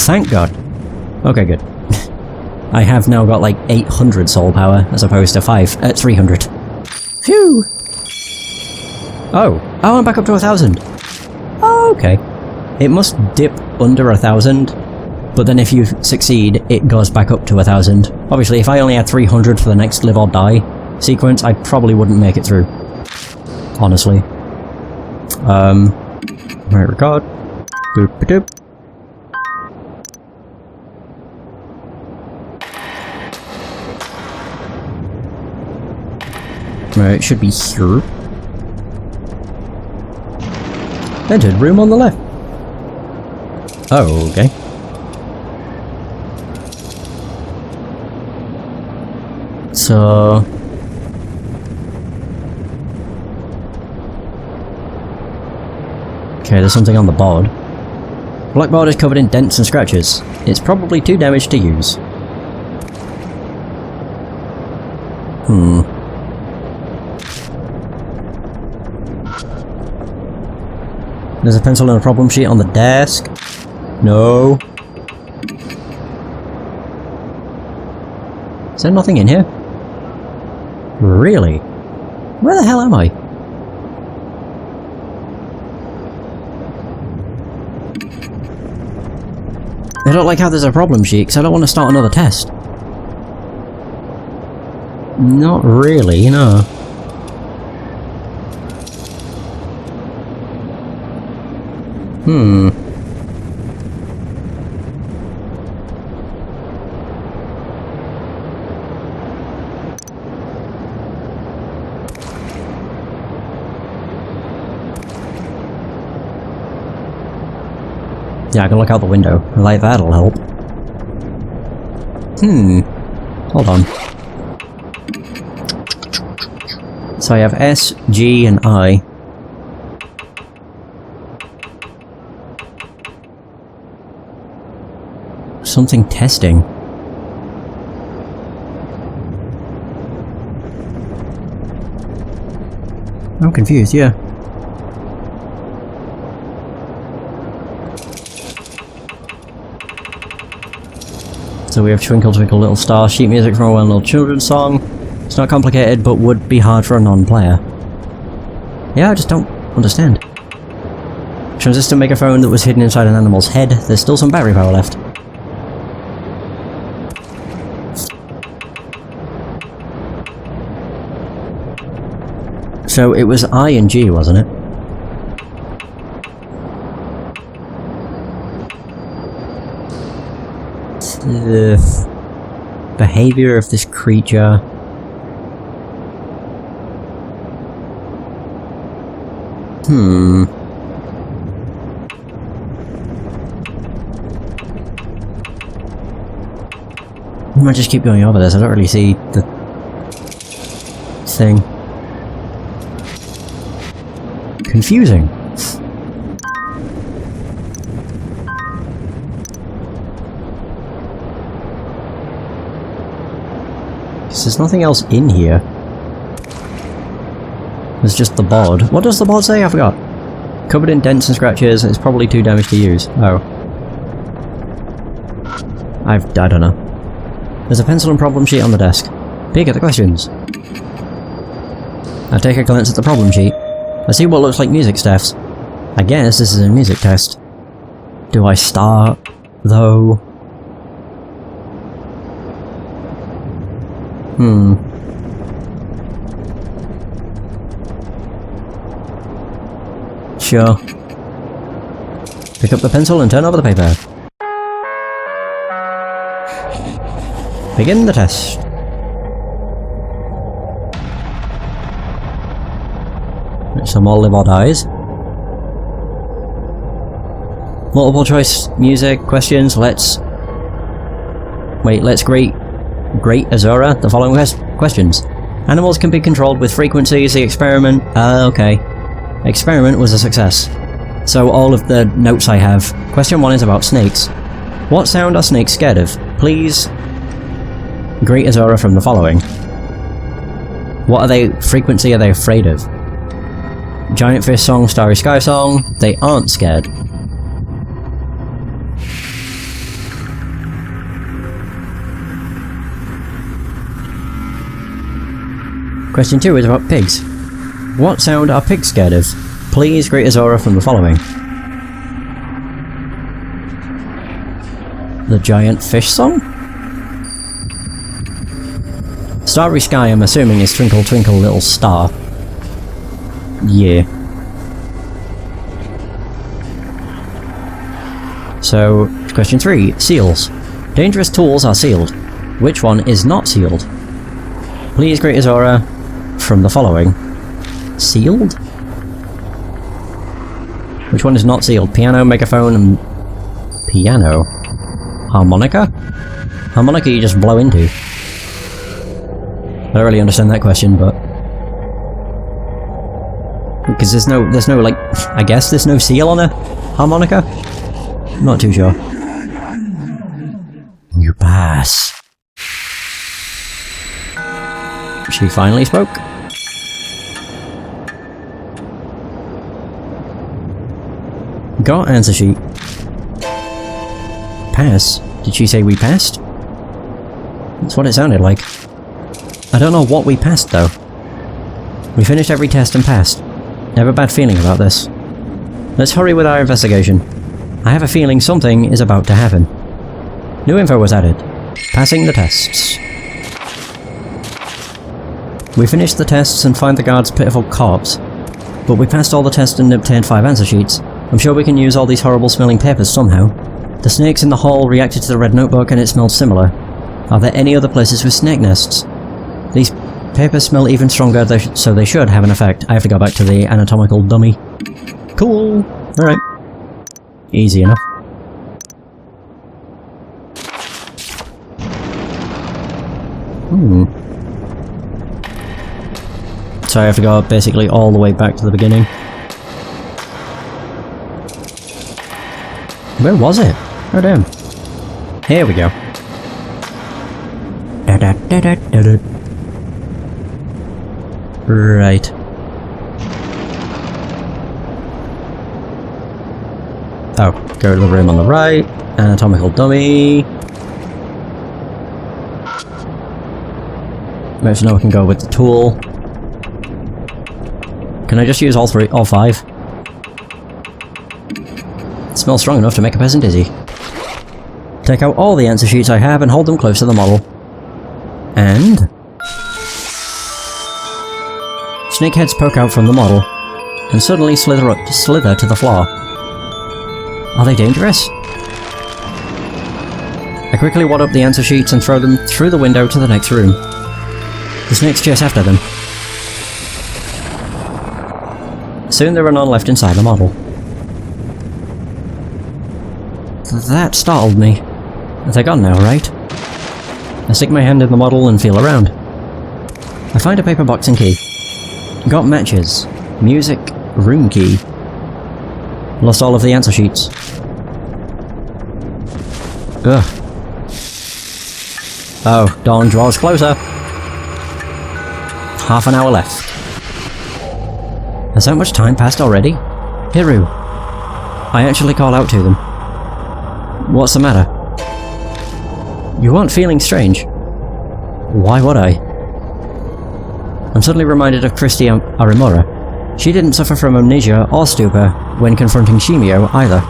thank God. Okay, good. I have now got like 800 soul power as opposed to 300. Phew! Oh, I'm back up to 1,000. Oh, okay. It must dip under 1,000, but then if you succeed, it goes back up to 1,000. Obviously, if I only had 300 for the next live or die sequence, I probably wouldn't make it through. Honestly. Right, record. Boop a doop. Right, it should be here. Entered room on the left. Oh, okay. So... okay, there's something on the board. Blackboard is covered in dents and scratches. It's probably too damaged to use. There's a pencil and a problem sheet on the desk. No. Is there nothing in here? Really? Where the hell am I? I don't like how there's a problem sheet, because I don't want to start another test. Not really, no. Yeah, I can look out the window. Like, that'll help. Hold on. So I have S, G, and I. Something testing. I'm confused, yeah. So we have Twinkle Twinkle Little Star, sheet music from a well-known children's song. It's not complicated, but would be hard for a non-player. Yeah, I just don't understand. Transistor megaphone that was hidden inside an animal's head. There's still some battery power left. So it was I and G, wasn't it? The behavior of this creature. I might just keep going over this. I don't really see the thing. Confusing. There's nothing else in here. There's just the board. What does the board say? I forgot. Covered in dents and scratches, it's probably too damaged to use. Oh. I don't know. There's a pencil and problem sheet on the desk. Peek at the questions. I take a glance at the problem sheet. I see what looks like music staffs. I guess this is a music test. Do I start, though? Sure. Pick up the pencil and turn over the paper. Begin the test. Some more live or dies. Multiple choice music questions. Let's grate Azura the following questions. Animals can be controlled with frequencies. The experiment. Okay. Experiment was a success. So all of the notes I have. Question 1 is about snakes. What sound are snakes scared of? Please grate Azura from the following. What frequency are they afraid of? Giant Fish Song, Starry Sky Song. They aren't scared. Question 2 is about pigs. What sound are pigs scared of? Please greet Azora from the following. The giant fish song? Starry Sky, I'm assuming, is Twinkle Twinkle Little Star. Yeah. So, question 3. Seals. Dangerous tools are sealed. Which one is not sealed? Please greet Azora from the following. Sealed? Which one is not sealed? Piano, megaphone, and... Piano? Harmonica? Harmonica you just blow into. I don't really understand that question, but... Because there's no, like... I guess there's no seal on a harmonica? I'm not too sure. You pass. She finally spoke. Got answer sheet. Pass? Did she say we passed? That's what it sounded like. I don't know what we passed though. We finished every test and passed. I have a bad feeling about this. Let's hurry with our investigation. I have a feeling something is about to happen. New info was added. Passing the tests. We finished the tests and find the guard's pitiful corpse. But we passed all the tests and obtained 5 answer sheets. I'm sure we can use all these horrible smelling papers somehow. The snakes in the hall reacted to the red notebook and it smelled similar. Are there any other places with snake nests? These papers smell even stronger, so they should have an effect. I have to go back to the anatomical dummy. Cool! Alright. Easy enough. So I have to go basically all the way back to the beginning. Where was it? Oh damn. Here we go. Right. Oh, go to the room on the right. Anatomical dummy. Maybe now we can go with the tool. Can I just use all 5? It smells strong enough to make a person dizzy. Take out all the answer sheets I have and hold them close to the model. And... snakeheads poke out from the model, and suddenly slither to the floor. Are they dangerous? I quickly wad up the answer sheets and throw them through the window to the next room. The snakes chase after them. Soon there are none left inside the model. That startled me. They're gone now, right? I stick my hand in the model and feel around. I find a paper box and key. Got matches. Music. Room key. Lost all of the answer sheets. Ugh. Oh, dawn draws closer. Half an hour left. Has that much time passed already? Hiru. I actually call out to them. What's the matter? You aren't feeling strange. Why would I? I'm suddenly reminded of Christy Arimura. She didn't suffer from amnesia or stupor when confronting Shimio either.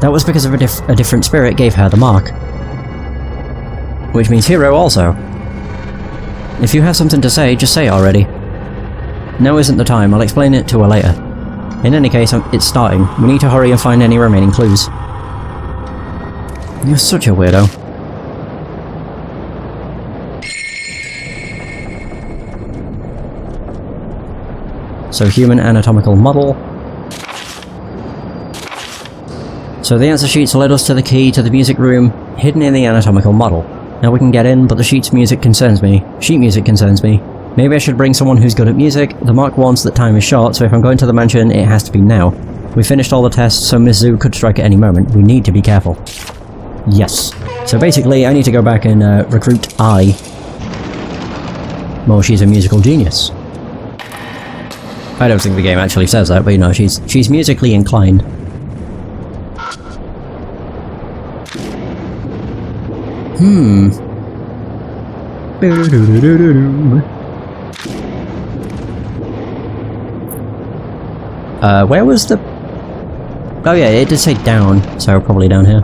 That was because of a different spirit gave her the mark. Which means Hero also. If you have something to say, just say it already. Now isn't the time, I'll explain it to her later. In any case, it's starting. We need to hurry and find any remaining clues. You're such a weirdo. So human anatomical model. So the answer sheets led us to the key to the music room, hidden in the anatomical model. Now we can get in, but the sheet music concerns me. Maybe I should bring someone who's good at music. The mark warns that time is short, so if I'm going to the mansion, it has to be now. We finished all the tests, so Miss Zhu could strike at any moment. We need to be careful. Yes. So basically, I need to go back and recruit Ai. Well, she's a musical genius. I don't think the game actually says that, but you know, she's musically inclined. Where was the... Oh yeah, it did say down, so probably down here.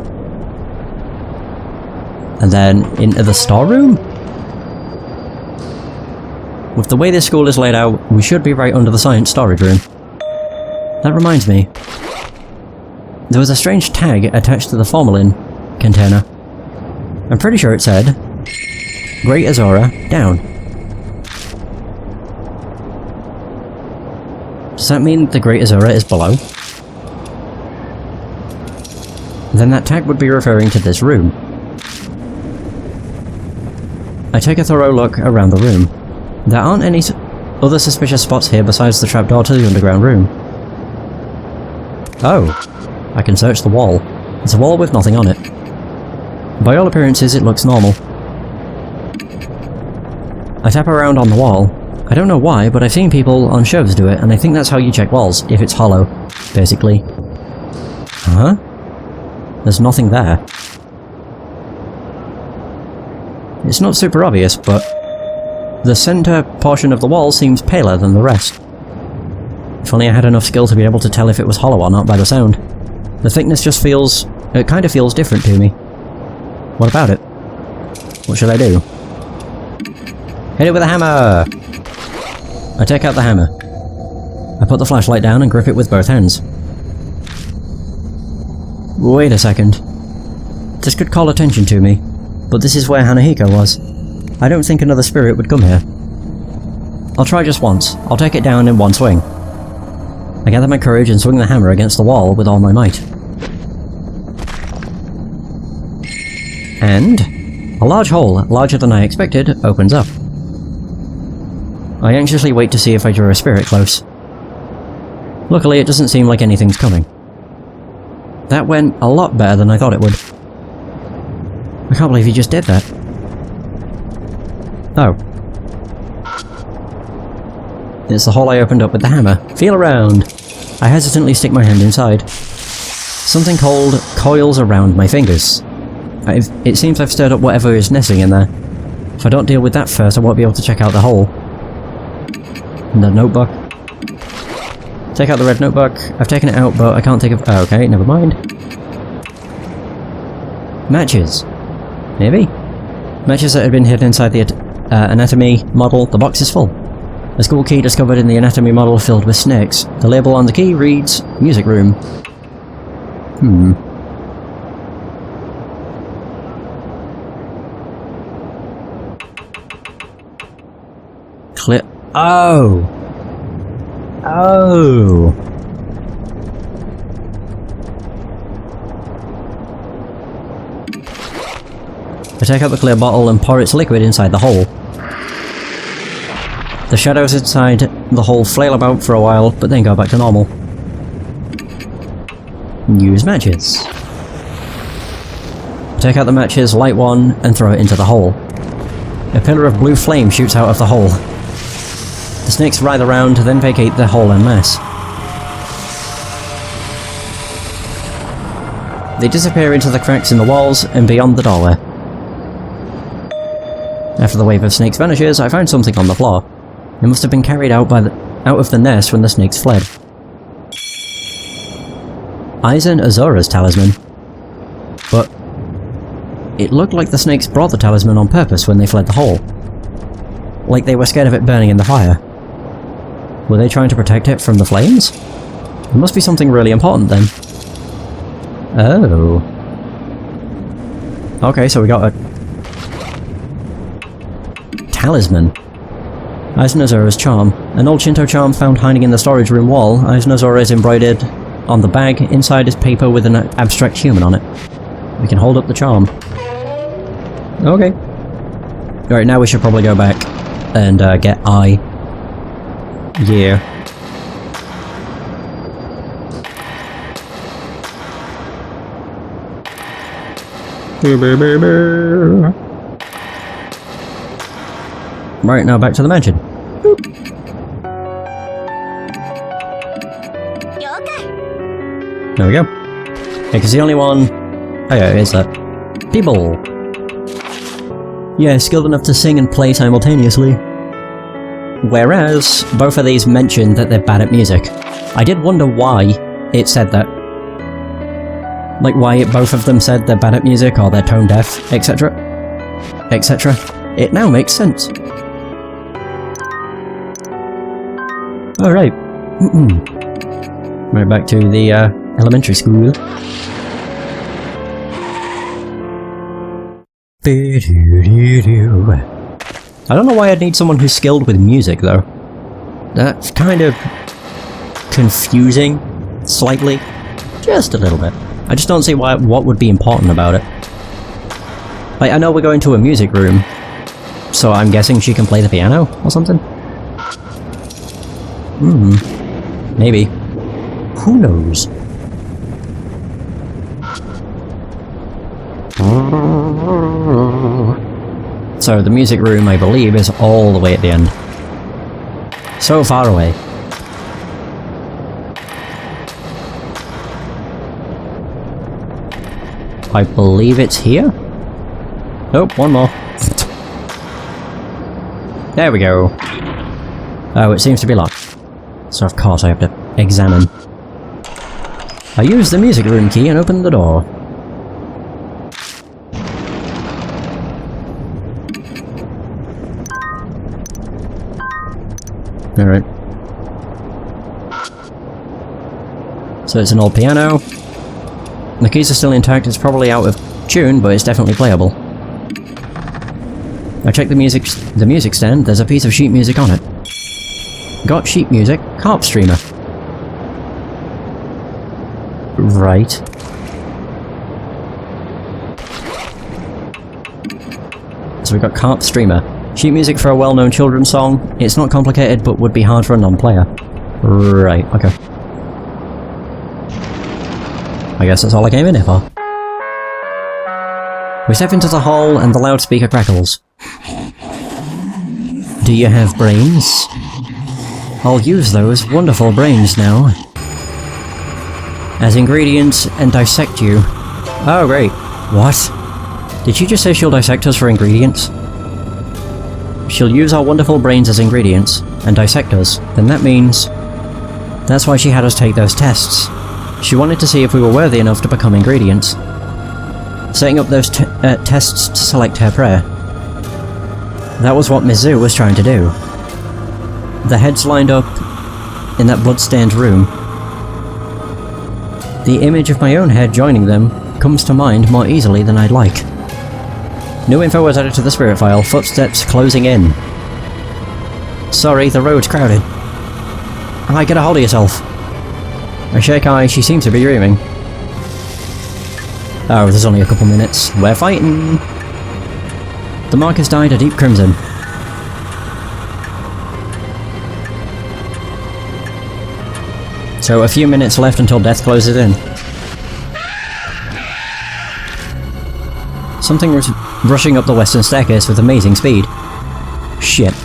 And then into the storeroom? With the way this school is laid out, we should be right under the science storage room. That reminds me. There was a strange tag attached to the formalin container. I'm pretty sure it said, Great Azora, down. Does that mean the Great Azora is below? Then that tag would be referring to this room. I take a thorough look around the room. There aren't any other suspicious spots here besides the trapdoor to the underground room. Oh, I can search the wall. It's a wall with nothing on it. By all appearances, it looks normal. I tap around on the wall. I don't know why, but I've seen people on shows do it, and I think that's how you check walls, if it's hollow, basically. Huh? There's nothing there. It's not super obvious, but the centre portion of the wall seems paler than the rest. If only I had enough skill to be able to tell if it was hollow or not by the sound. The thickness just feels... it kind of feels different to me. What about it? What should I do? Hit it with a hammer! I take out the hammer. I put the flashlight down and grip it with both hands. Wait a second. This could call attention to me, but this is where Hanahiko was. I don't think another spirit would come here. I'll try just once. I'll take it down in one swing. I gather my courage and swing the hammer against the wall with all my might. And a large hole, larger than I expected, opens up. I anxiously wait to see if I draw a spirit close. Luckily, it doesn't seem like anything's coming. That went a lot better than I thought it would. I can't believe he just did that. Oh. It's the hole I opened up with the hammer. Feel around! I hesitantly stick my hand inside. Something cold coils around my fingers. It seems I've stirred up whatever is nesting in there. If I don't deal with that first, I won't be able to check out the hole. And the notebook. Take out the red notebook. I've taken it out, but I can't take it... oh, okay, never mind. Matches. Maybe? Matches that had been hidden inside the anatomy model. The box is full. A school key discovered in the anatomy model filled with snakes. The label on the key reads, Music Room. Clip. Oh! Oh! I take out the clear bottle and pour its liquid inside the hole. The shadows inside the hole flail about for a while, but then go back to normal. Use matches. Take out the matches, light one, and throw it into the hole. A pillar of blue flame shoots out of the hole. The snakes writhe around, then vacate the hole en masse. They disappear into the cracks in the walls and beyond the doorway. After the wave of snakes vanishes, I find something on the floor. It must have been carried out of the nest when the snakes fled. Aizen Azora's talisman. But it looked like the snakes brought the talisman on purpose when they fled the hole. Like they were scared of it burning in the fire. Were they trying to protect it from the flames? It must be something really important then. Oh. Okay, so we got a talisman. Aizen Azora's charm. An old Shinto charm found hiding in the storage room wall. Aizen Azora is embroidered on the bag. Inside is paper with an abstract human on it. We can hold up the charm. Okay. Alright, now we should probably go back and get Eye. Yeah. Right, now back to the mansion. Boop. There we go. Yeah, because the only one... oh yeah, is that. People! Yeah, skilled enough to sing and play simultaneously. Whereas, both of these mentioned that they're bad at music. I did wonder why it said that. Like why both of them said they're bad at music, or they're tone deaf, etc. etc. It now makes sense. Alright. Right back to the elementary school. I don't know why I'd need someone who's skilled with music, though. That's kind of confusing, slightly. Just a little bit. I just don't see what would be important about it. Like, I know we're going to a music room, so I'm guessing she can play the piano or something? Maybe. Who knows? So the music room, I believe, is all the way at the end. So far away. I believe it's here? Oh, one more. There we go. Oh, it seems to be locked. So of course I have to examine. I use the music room key and open the door. Alright. So it's an old piano. The keys are still intact, it's probably out of tune, but it's definitely playable. I checked the music stand, there's a piece of sheet music on it. Got sheet music, harp streamer. Right. So we've got harp streamer. Sheet music for a well-known children's song. It's not complicated, but would be hard for a non-player. Right, okay. I guess that's all I came in here for. We step into the hall and the loudspeaker crackles. Do you have brains? I'll use those wonderful brains now as ingredients and dissect you. Oh, great. What? Did she just say she'll dissect us for ingredients? She'll use our wonderful brains as ingredients and dissect us. Then that means... that's why she had us take those tests. She wanted to see if we were worthy enough to become ingredients. Setting up those tests to select her prayer. That was what Mizu was trying to do. The heads lined up in that blood-stained room. The image of my own head joining them comes to mind more easily than I'd like. New info was added to the spirit file. Footsteps closing in. Sorry, the road's crowded. Alright, get a hold of yourself. I shake eye, she seems to be dreaming. Oh, there's only a couple minutes. We're fighting! The mark has dyed a deep crimson. So a few minutes left until death closes in. Something was rushing up the western staircase with amazing speed. Shit.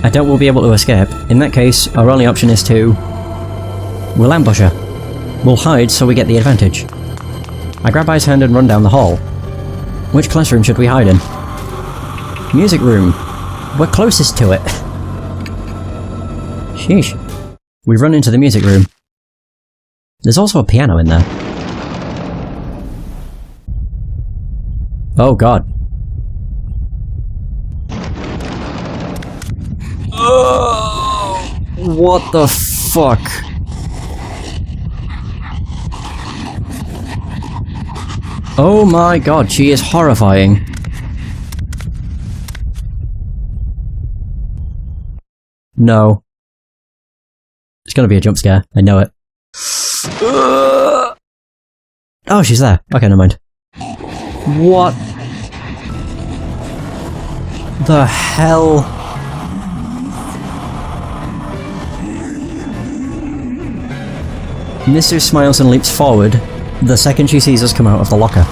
I doubt we'll be able to escape. In that case, our only option is to... we'll ambush her. We'll hide so we get the advantage. I grab I's hand and run down the hall. Which classroom should we hide in? Music room. We're closest to it. Sheesh. We run into the music room. There's also a piano in there. Oh god. Oh, what the fuck? Oh my god, she is horrifying. No. It's gonna be a jump scare, I know it. Oh, she's there. Okay, never mind. What the hell? Mister smiles and leaps forward the second she sees us come out of the locker.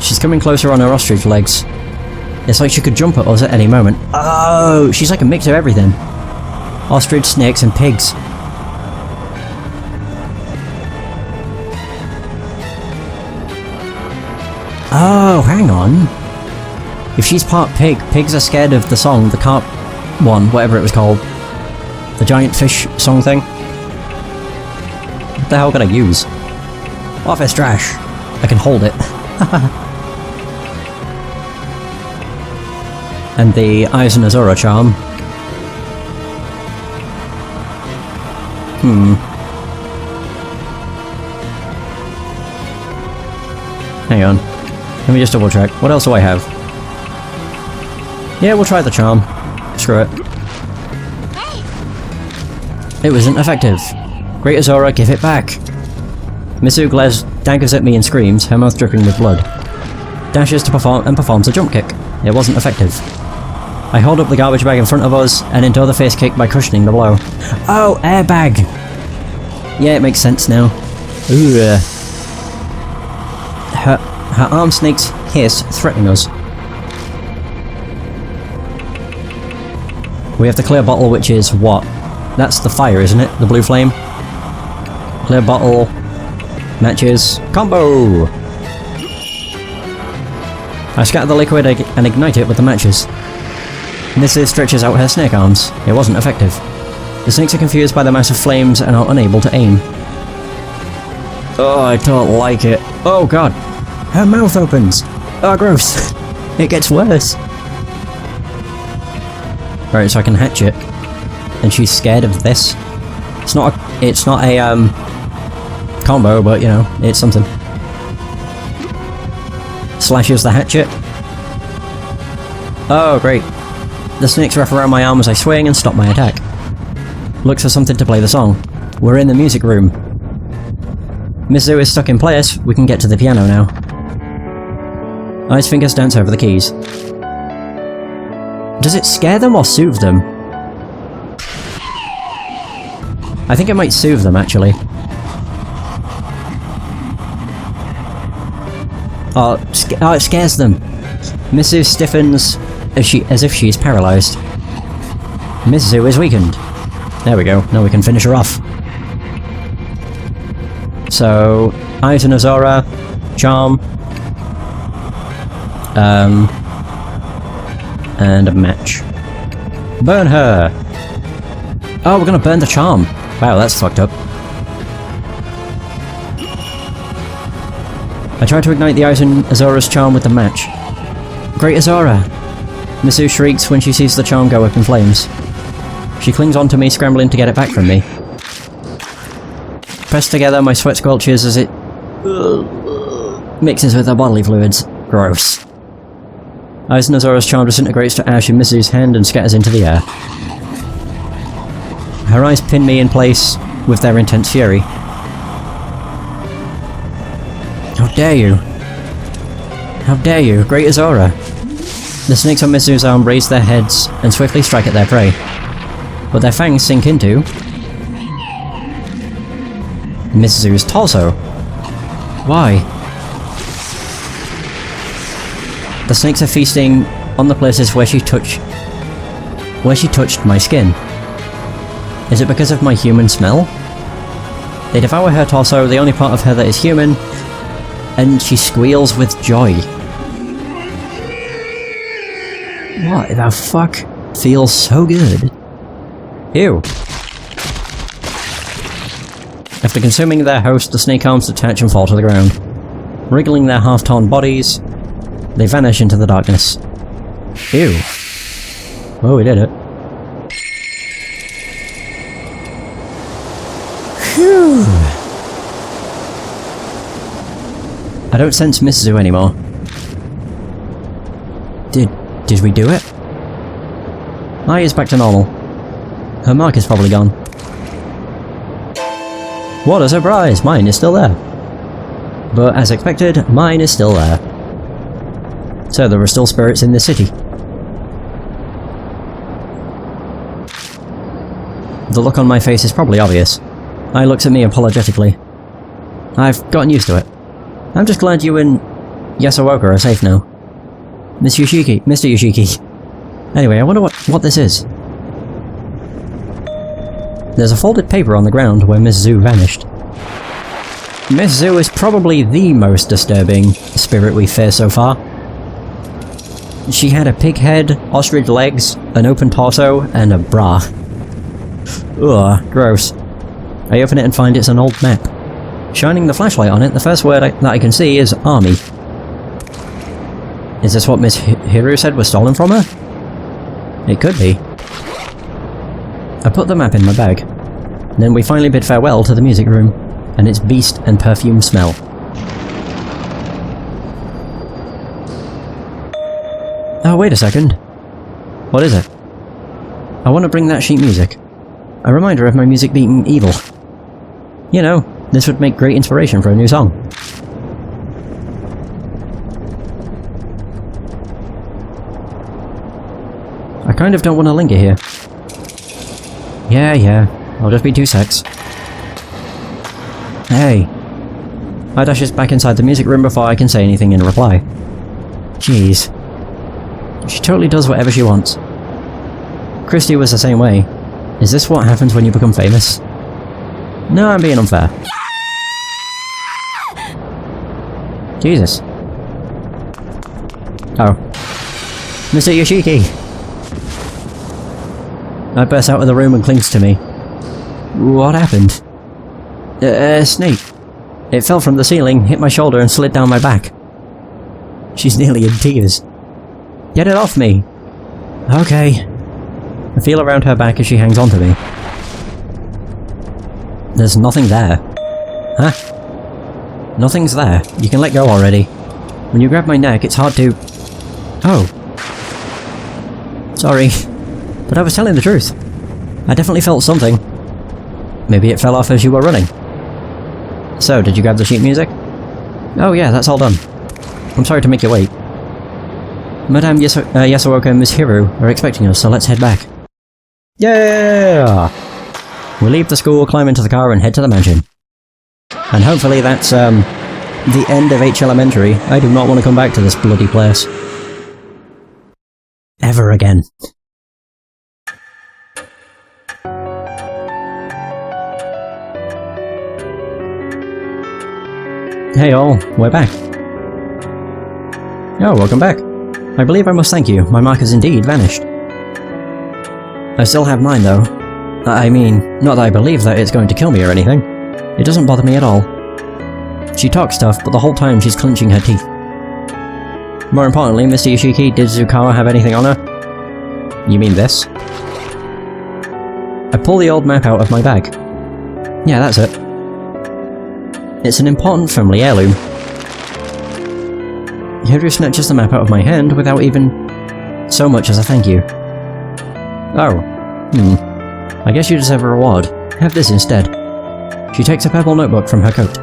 She's coming closer on her ostrich legs. It's like she could jump at us at any moment. Oh, she's like a mix of everything. Ostrich, snakes, and pigs. Oh, hang on. If she's part pig, pigs are scared of the song, the carp one, whatever it was called. The giant fish song thing. What the hell can I use? Office trash. I can hold it. And the Eyes and Azura charm. Hang on. Let me just double check. What else do I have? Yeah, we'll try the charm. Screw it. It wasn't effective. Great Azura, give it back. Mizu glares daggers at me and screams, her mouth dripping with blood. Dashes to perform and performs a jump kick. It wasn't effective. I hold up the garbage bag in front of us and endure the face kick by cushioning the blow. Oh, airbag! Yeah, it makes sense now. Ooh. Her arm snakes hiss, threatening us. We have to clear a bottle, which is what? That's the fire, isn't it? The blue flame? Clear bottle. Matches. Combo! I scatter the liquid and ignite it with the matches. Mrs. stretches out her snake arms. It wasn't effective. The snakes are confused by the massive flames and are unable to aim. Oh, I don't like it. Oh god! Her mouth opens! Oh, gross! It gets worse! Right, so I can hatch it. And she's scared of this. It's not a combo, but you know, it's something. Slashes the hatchet. Oh, great. The snakes wrap around my arm as I swing and stop my attack. Looks for something to play the song. We're in the music room. Mizu is stuck in place, we can get to the piano now. I's fingers dance over the keys. Does it scare them or soothe them? I think it might soothe them, actually. Oh, it scares them. Mizu stiffens as if she's paralysed. Mizu is weakened. There we go, now we can finish her off. So, Eyes and Azura, charm, and a match. Burn her! Oh, we're gonna burn the charm! Wow, that's fucked up. I try to ignite the Eyes and Azura's charm with the match. Great Azura! Mizu shrieks when she sees the charm go up in flames. She clings onto me, scrambling to get it back from me. Pressed together, my sweat squelches as it mixes with her bodily fluids. Gross. Eyes and Azura's charm disintegrates to ash in Mizu's hand and scatters into the air. Her eyes pin me in place with their intense fury. How dare you! How dare you, Great Azura! The snakes on Mizu's arm raise their heads and swiftly strike at their prey. But their fangs sink into Mizu's torso. Why? The snakes are feasting on the places where she touched my skin. Is it because of my human smell? They devour her torso, the only part of her that is human, and she squeals with joy. What the fuck? Feels so good. Ew. After consuming their host, the snake arms detach and fall to the ground. Wriggling their half-torn bodies, they vanish into the darkness. Ew. Oh, we did it. Phew. I don't sense Mizu anymore. Did we do it? Ai is back to normal. Her mark is probably gone. What a surprise! Mine is still there. But as expected, mine is still there. So there are still spirits in this city. The look on my face is probably obvious. Ai looks at me apologetically. I've gotten used to it. I'm just glad you and Yasuoka are safe now. Mr. Yoshiki. Anyway, I wonder what this is. There's a folded paper on the ground where Miss Zhu vanished. Miss Zhu is probably the most disturbing spirit we've faced so far. She had a pig head, ostrich legs, an open torso, and a bra. Ugh, gross. I open it and find it's an old map. Shining the flashlight on it, the first word that I can see is army. Is this what Miss Hiru said was stolen from her? It could be. I put the map in my bag. Then we finally bid farewell to the music room, and its beast and perfume smell. Oh, wait a second. What is it? I want to bring that sheet music. A reminder of my music being evil. You know, this would make great inspiration for a new song. I kind of don't want to linger here. Yeah, I'll just be 2 secs. Hey. I dashes back inside the music room before I can say anything in reply. Jeez. She totally does whatever she wants. Christy was the same way. Is this what happens when you become famous? No, I'm being unfair. Jesus. Oh. Mr. Yoshiki! I burst out of the room and clings to me. What happened? A snake. It fell from the ceiling, hit my shoulder and slid down my back. She's nearly in tears. Get it off me! Okay. I feel around her back as she hangs onto me. There's nothing there. Huh? Nothing's there. You can let go already. When you grab my neck, it's hard to... Oh. Sorry. But I was telling the truth. I definitely felt something. Maybe it fell off as you were running. So, did you grab the sheet music? Oh yeah, that's all done. I'm sorry to make you wait. Madame Yasuoka and Miss Hiru are expecting us, so let's head back. Yeah! We leave the school, climb into the car, and head to the mansion. And hopefully that's, the end of H Elementary. I do not want to come back to this bloody place. Ever again. Hey all, we're back. Oh, welcome back. I believe I must thank you, my mark has indeed vanished. I still have mine though. I mean, not that I believe that it's going to kill me or anything. It doesn't bother me at all. She talks tough, but the whole time she's clenching her teeth. More importantly, Mr. Yoshiki, did Zukawa have anything on her? You mean this? I pull the old map out of my bag. Yeah, that's it. It's an important family heirloom. Hiru snatches the map out of my hand without even so much as a thank you. Oh. I guess you deserve a reward. Have this instead. She takes a purple notebook from her coat.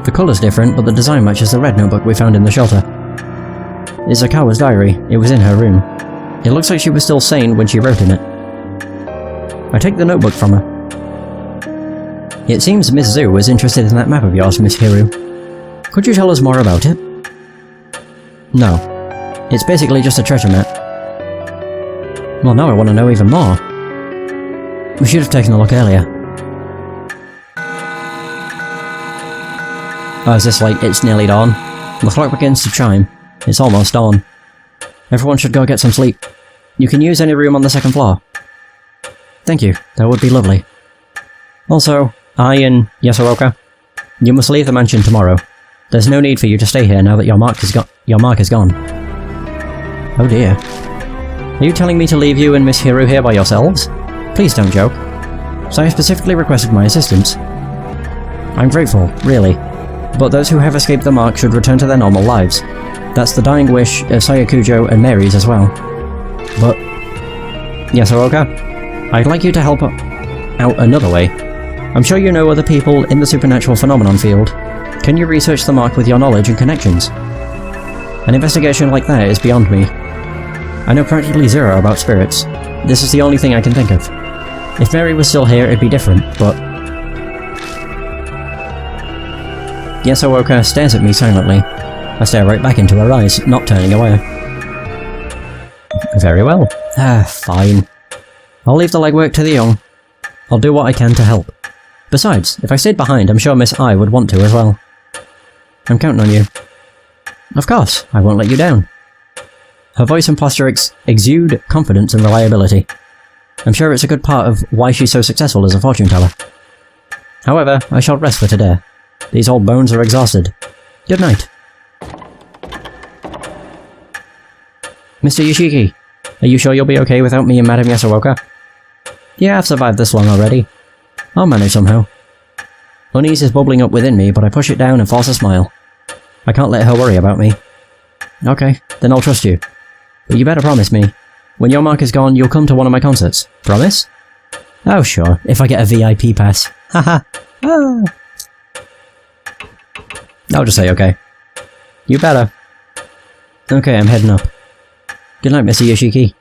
The colour's different, but the design matches the red notebook we found in the shelter. It's Akawa's diary. It was in her room. It looks like she was still sane when she wrote in it. I take the notebook from her. It seems Miss Zu was interested in that map of yours, Miss Hiru. Could you tell us more about it? No. It's basically just a treasure map. Well, now I want to know even more. We should have taken a look earlier. Oh, is this like, it's nearly dawn? The clock begins to chime. It's almost dawn. Everyone should go get some sleep. You can use any room on the 2nd floor. Thank you, that would be lovely. Also, I and Yasuoka, you must leave the mansion tomorrow. There's no need for you to stay here now that your mark is gone. Oh dear. Are you telling me to leave you and Miss Hiru here by yourselves? Please don't joke. So I specifically requested my assistance. I'm grateful, really. But those who have escaped the mark should return to their normal lives. That's the dying wish of Sayakujo and Mary's as well. But... Yasuoka, I'd like you to help out another way. I'm sure you know other people in the supernatural phenomenon field. Can you research the mark with your knowledge and connections? An investigation like that is beyond me. I know practically zero about spirits. This is the only thing I can think of. If Mary was still here, it'd be different, but... Yasuoka stares at me silently. I stare right back into her eyes, not turning away. Very well. Fine. I'll leave the legwork to the young. I'll do what I can to help. Besides, if I stayed behind, I'm sure Miss I would want to as well. I'm counting on you. Of course, I won't let you down. Her voice and posture exude confidence and reliability. I'm sure it's a good part of why she's so successful as a fortune teller. However, I shall rest for today. These old bones are exhausted. Good night. Mr. Yoshiki, are you sure you'll be okay without me and Madame Yasuoka? Yeah, I've survived this long already. I'll manage somehow. Unease is bubbling up within me, but I push it down and force a smile. I can't let her worry about me. Okay, then I'll trust you. But you better promise me. When your mark is gone, you'll come to one of my concerts. Promise? Oh sure, if I get a VIP pass. Haha. Ah. I'll just say okay. You better. Okay, I'm heading up. Good night, Mr. Yoshiki.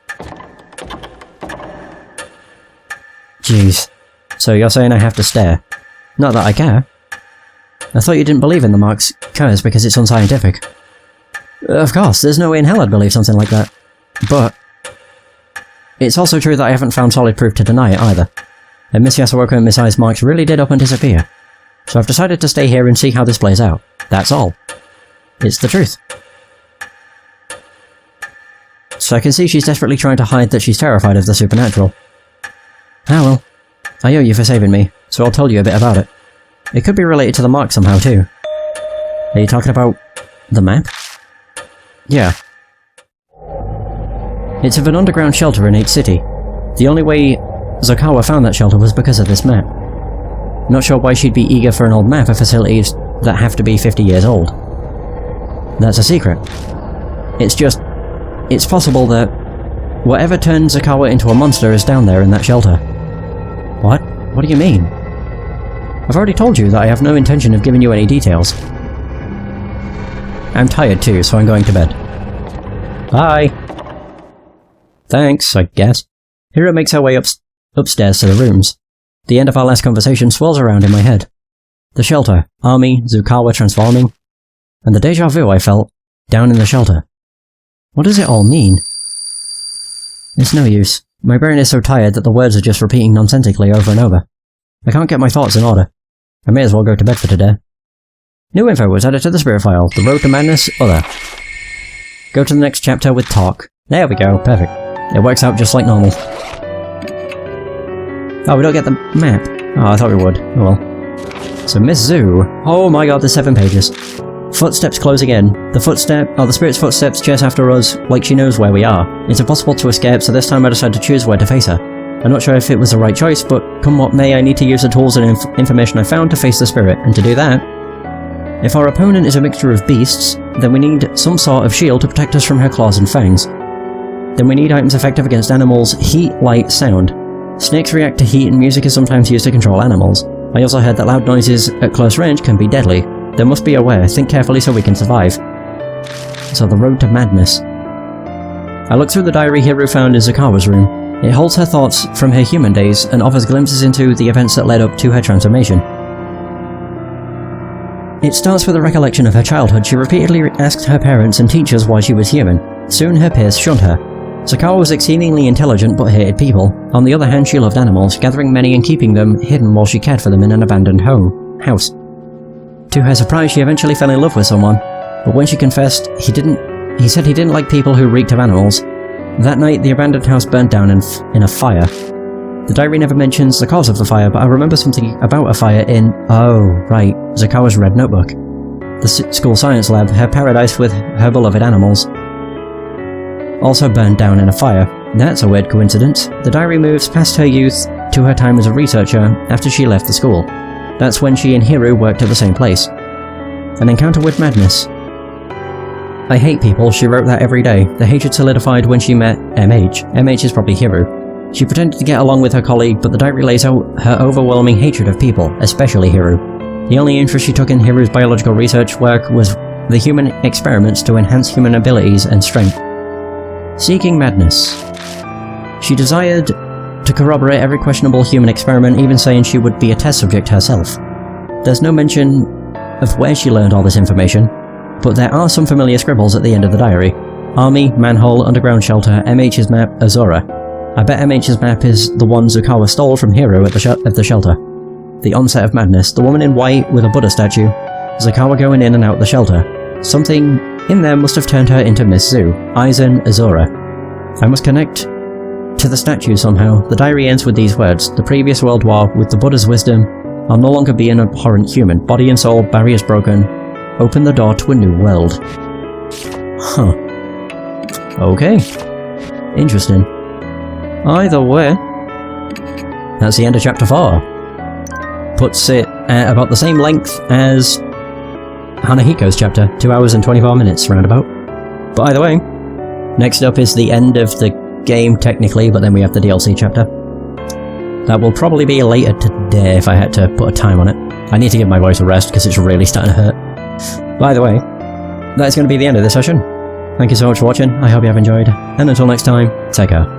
Jeez. So you're saying I have to stare? Not that I care. I thought you didn't believe in the mark's curse because it's unscientific. Of course, there's no way in hell I'd believe something like that. But it's also true that I haven't found solid proof to deny it either. And Miss Yasuoka and Miss I's marks really did up and disappear. So I've decided to stay here and see how this plays out. That's all. It's the truth. So I can see she's desperately trying to hide that she's terrified of the supernatural. Ah well. I owe you for saving me, so I'll tell you a bit about it. It could be related to the mark somehow too. Are you talking about the map? Yeah. It's of an underground shelter in H City. The only way Zakawa found that shelter was because of this map. Not sure why she'd be eager for an old map of facilities that have to be 50 years old. That's a secret. It's possible that whatever turned Zakawa into a monster is down there in that shelter. What? What do you mean? I've already told you that I have no intention of giving you any details. I'm tired too, so I'm going to bed. Bye! Thanks, I guess. Hiro makes her way upstairs to the rooms. The end of our last conversation swirls around in my head. The shelter, army, Zukawa transforming, and the deja vu I felt down in the shelter. What does it all mean? It's no use. My brain is so tired that the words are just repeating nonsensically over and over. I can't get my thoughts in order. I may as well go to bed for today. New info was added to the spirit file. The Road to Madness, Other. Go to the next chapter with talk. There we go, perfect. It works out just like normal. Oh, we don't get the map. Oh, I thought we would. Oh well. So Miss Zoo. Oh my god, there's 7 pages. Footsteps close again. The spirit's footsteps chase after us like she knows where we are. It's impossible to escape, so this time I decided to choose where to face her. I'm not sure if it was the right choice, but come what may, I need to use the tools and information I found to face the spirit, and to do that, if our opponent is a mixture of beasts, then we need some sort of shield to protect us from her claws and fangs. Then we need items effective against animals, heat, light, sound. Snakes react to heat and music is sometimes used to control animals. I also heard that loud noises at close range can be deadly. There must be a way, think carefully so we can survive. So the Road to Madness. I looked through the diary Hiro found in Zakawa's room. It holds her thoughts from her human days and offers glimpses into the events that led up to her transformation. It starts with a recollection of her childhood. She repeatedly asked her parents and teachers why she was human. Soon her peers shunned her. Zakawa was exceedingly intelligent but hated people. On the other hand, she loved animals, gathering many and keeping them hidden while she cared for them in an abandoned house. To her surprise, she eventually fell in love with someone, but when she confessed, he said he didn't like people who reeked of animals. That night, the abandoned house burned down in a fire. The diary never mentions the cause of the fire, but I remember something about a fire in, oh, right, Zakawa's red notebook. The school science lab, her paradise with her beloved animals, also burned down in a fire. That's a weird coincidence. The diary moves past her youth to her time as a researcher after she left the school. That's when she and Hiro worked at the same place. An encounter with madness. I hate people, she wrote that every day. The hatred solidified when she met MH. MH is probably Hiro. She pretended to get along with her colleague, but the diary lays out her overwhelming hatred of people, especially Hiro. The only interest she took in Hiro's biological research work was the human experiments to enhance human abilities and strength. Seeking madness. She desired to corroborate every questionable human experiment, even saying she would be a test subject herself. There's no mention of where she learned all this information, but there are some familiar scribbles at the end of the diary. Army, manhole, underground shelter, MH's map, Azora. I bet MH's map is the one Zukawa stole from Hiro at the shelter. The onset of madness, the woman in white with a Buddha statue, Zukawa going in and out the shelter. Something in there must have turned her into Miss Zoo, Aizen Azura. I must connect to the statue somehow. The diary ends with these words: the previous world war, with the Buddha's wisdom, I'll no longer be an abhorrent human. Body and soul, barriers broken. Open the door to a new world. Huh. Okay. Interesting. Either way, that's the end of chapter 4. Puts it at about the same length as Hanahiko's chapter, 2 hours and 24 minutes, roundabout. But either way, next up is the end of the game, technically, but then we have the DLC chapter. That will probably be later today if I had to put a time on it. I need to give my voice a rest because it's really starting to hurt. By the way, that's going to be the end of this session. Thank you so much for watching, I hope you have enjoyed, and until next time, take care.